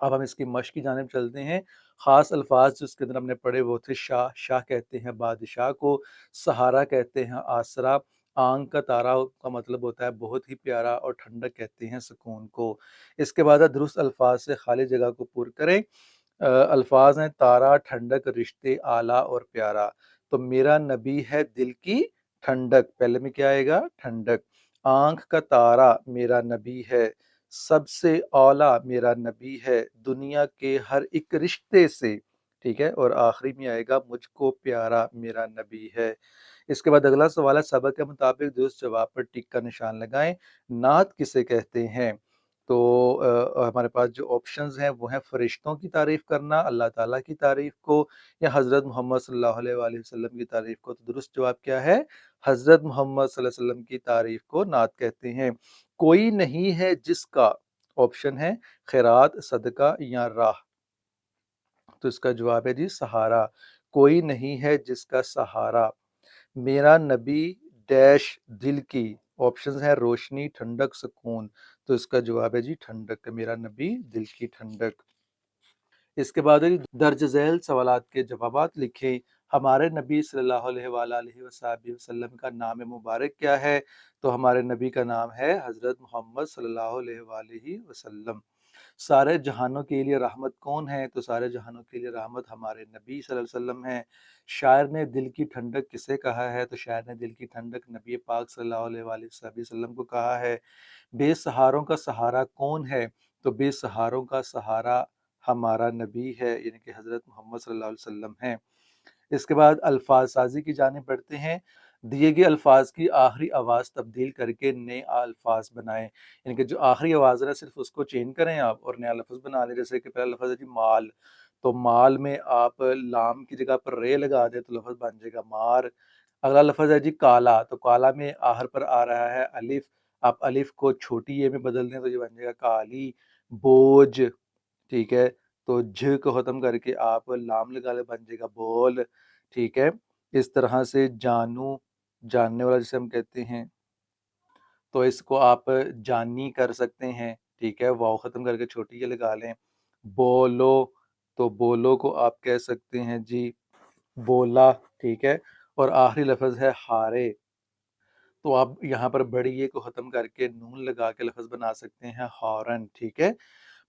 अब हम इसकी मश्क की जानिब चलते हैं। ख़ास अल्फाज जो इसके अंदर हमने पढ़े वो थे शाह, शाह कहते हैं बादशाह को, सहारा कहते हैं आसरा, आंख का तारा का मतलब होता है बहुत ही प्यारा, और ठंडक कहते हैं सुकून को। इसके बाद है दुरुस्त अल्फाज से खाली जगह को पुर करें। अल्फाज हैं तारा, ठंडक, रिश्ते, आला और प्यारा। तो मेरा नबी है दिल की ठंडक, पहले में क्या आएगा? ठंडक। आंख का तारा मेरा नबी है, सबसे औला मेरा नबी है, दुनिया के हर एक रिश्ते से, ठीक है। और आखिरी में आएगा मुझको प्यारा मेरा नबी है। इसके बाद अगला सवाल है सबक के मुताबिक दुरुस्त जवाब पर टिक का निशान लगाएं। नात किसे कहते हैं? तो हमारे पास जो ऑप्शंस हैं वो हैं फरिश्तों की तारीफ करना, अल्लाह ताला की तारीफ को, या हज़रत मोहम्मद सल्लल्लाहु अलैहि वसल्लम की तारीफ को। तो दुरुस्त जवाब क्या है? हज़रत मोहम्मद सल्लल्लाहु अलैहि वसल्लम की तारीफ को नात कहते हैं। कोई नहीं है जिसका, ऑप्शन है खैरात, सदका या राह। तो इसका जवाब है जी सहारा। कोई नहीं है जिसका सहारा। मेरा नबी डैश दिल की, ऑप्शंस हैं रोशनी, ठंडक, सुकून। तो इसका जवाब है जी ठंडक। मेरा नबी दिल की ठंडक। इसके बाद है दर्ज झैल सवालात के जवाबात लिखें। हमारे नबी सल्लल्लाहु अलैहि वसल्लम का नाम मुबारक क्या है? तो हमारे नबी का नाम है हज़रत मोहम्मद सल्लल्लाहु अलैहि वसल्लम। सारे जहानों के लिए रहमत कौन है? तो सारे जहानों के लिए रहमत हमारे नबी सल्लल्लाहु अलैहि वसल्लम है। शायर ने दिल की ठंडक किसे कहा है? तो शायर ने दिल की ठंडक नबी पाक सल्लल्लाहु अलैहि वसल्लम को कहा है। बेसहारों का सहारा कौन है? तो बेसहारों का सहारा हमारा नबी है, यानी कि हज़रत मोहम्मद सल्लल्लाहु अलैहि वसल्लम हैं। इसके बाद अल्फाज साजी की जानिब बढ़ते हैं। दिए गए अल्फाज की आखिरी आवाज़ तब्दील करके नए अल्फाज बनाएं। यानी कि जो आखिरी आवाज़ है ना सिर्फ उसको चेंज करें आप और नया लफ्ज़ बना लें। जैसे कि पहला लफ्ज़ है जी माल, तो माल में आप लाम की जगह पर रे लगा दें तो लफ्ज़ बन जाएगा मार। अगला लफ्ज़ है जी काला, तो काला में आहर पर आ रहा है अलिफ, आप अलिफ को छोटी ए में बदल दें तो ये बन जाएगा काली। बोझ, ठीक है, तो झ को ख़त्म करके आप लाम लगा लें बन जाएगा बोल, ठीक है। इस तरह से जानू, जानने वाला जिसे हम कहते हैं, तो इसको आप जानी कर सकते हैं, ठीक है, वाव ख़त्म करके छोटी ये लगा लें। बोलो, तो बोलो को आप कह सकते हैं जी बोला, ठीक है। और आखिरी लफ्ज़ है हारे, तो आप यहाँ पर बड़ी ये को ख़त्म करके नून लगा के लफ्ज़ बना सकते हैं हॉर्न, ठीक है।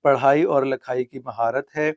पढ़ाई और लिखाई की महारत है।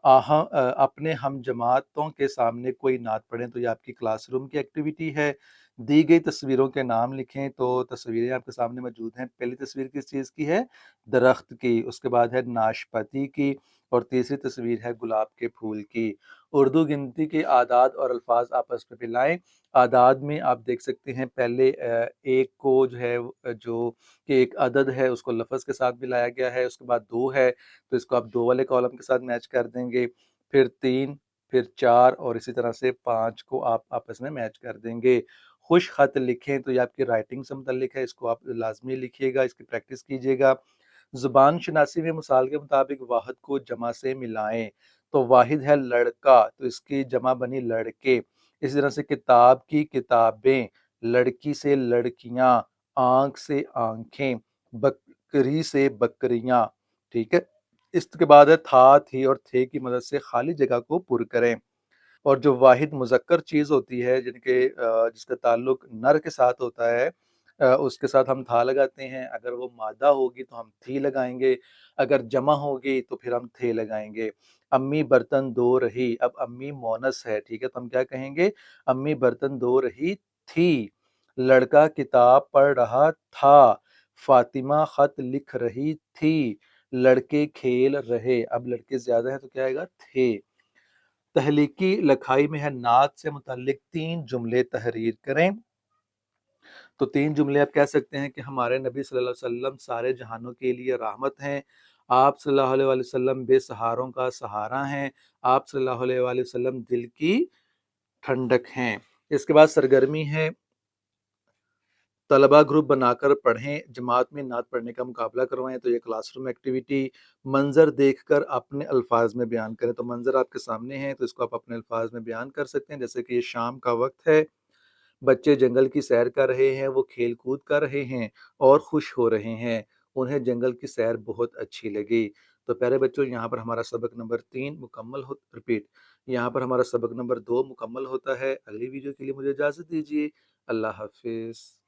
अपने हम जमातों के सामने कोई नात पढ़ें, तो ये आपकी क्लासरूम की एक्टिविटी है। दी गई तस्वीरों के नाम लिखें, तो तस्वीरें आपके सामने मौजूद हैं। पहली तस्वीर किस चीज़ की है? दरख्त की, उसके बाद है नाशपाती की, और तीसरी तस्वीर है गुलाब के फूल की। उर्दू गिनती के आदाद और अल्फाज आपस में मिलाएं। आदाद में आप देख सकते हैं पहले एक को जो है जो कि एक अदद है उसको लफ्ज़ के साथ मिलाया गया है, उसके बाद 2 है तो इसको आप 2 वाले कॉलम के साथ मैच कर देंगे, फिर 3, फिर 4 और इसी तरह से 5 को आप आपस में मैच कर देंगे। खुश खत लिखें, तो ये आपकी राइटिंग से मुतल्लिक है, इसको आप लाज़मी लिखिएगा, इसकी प्रैक्टिस कीजिएगा। ज़ुबान शनासी में मिसाल के मुताबिक वाहिद को जमा से मिलाएं, तो वाहिद है लड़का, तो इसकी जमा बनी लड़के। इसी तरह से किताब की किताबें, लड़की से लड़कियां, आंख से आंखें, बकरी से बकरियां, ठीक है। इसके बाद है था, थी और थे की मदद से खाली जगह को पुर करें। और जो वाहिद मुज़क्कर चीज़ होती है जिनके जिसका ताल्लुक नर के साथ होता है, उसके साथ हम था लगाते हैं। अगर वो मादा होगी तो हम थी लगाएंगे, अगर जमा होगी तो फिर हम थे लगाएंगे। अम्मी बर्तन धो रही, अब अम्मी मोनस है, ठीक है, तो हम क्या कहेंगे? अम्मी बर्तन धो रही थी। लड़का किताब पढ़ रहा था, फातिमा खत लिख रही थी, लड़के खेल रहे, अब लड़के ज्यादा है तो क्या आएगा? थे। तहलीकी लखाई में है नात से मुतल्लिक 3 जुमले तहरीर करें। तो 3 जुमले आप कह सकते हैं कि हमारे नबी सल्लल्लाहु अलैहि वसल्लम सारे जहानों के लिए रहमत हैं। आप सल्लल्लाहु अलैहि वसल्लम बेसहारों का सहारा हैं। आप सल्लल्लाहु अलैहि वसल्लम दिल की ठंडक हैं। इसके बाद सरगर्मी है तलबा ग्रुप बनाकर पढ़ें, जमात में नात पढ़ने का मुकाबला करवाएं। तो ये क्लासरूम एक्टिविटी। मंजर देखकर अपने अल्फाज में बयान करें, तो मंजर आपके सामने है तो इसको आप अपने अल्फाज में बयान कर सकते हैं। जैसे कि ये शाम का वक्त है, बच्चे जंगल की सैर कर रहे हैं, वो खेल कूद कर रहे हैं और खुश हो रहे हैं, उन्हें जंगल की सैर बहुत अच्छी लगी। تو پیارے بچوں یہاں پر ہمارا سبق نمبر 3 مکمل ہو رپیٹ یہاں پر ہمارا سبق نمبر 2 مکمل ہوتا ہے۔ اگلی ویڈیو کے لیے مجھے اجازت دیجیے۔ اللہ حافظ۔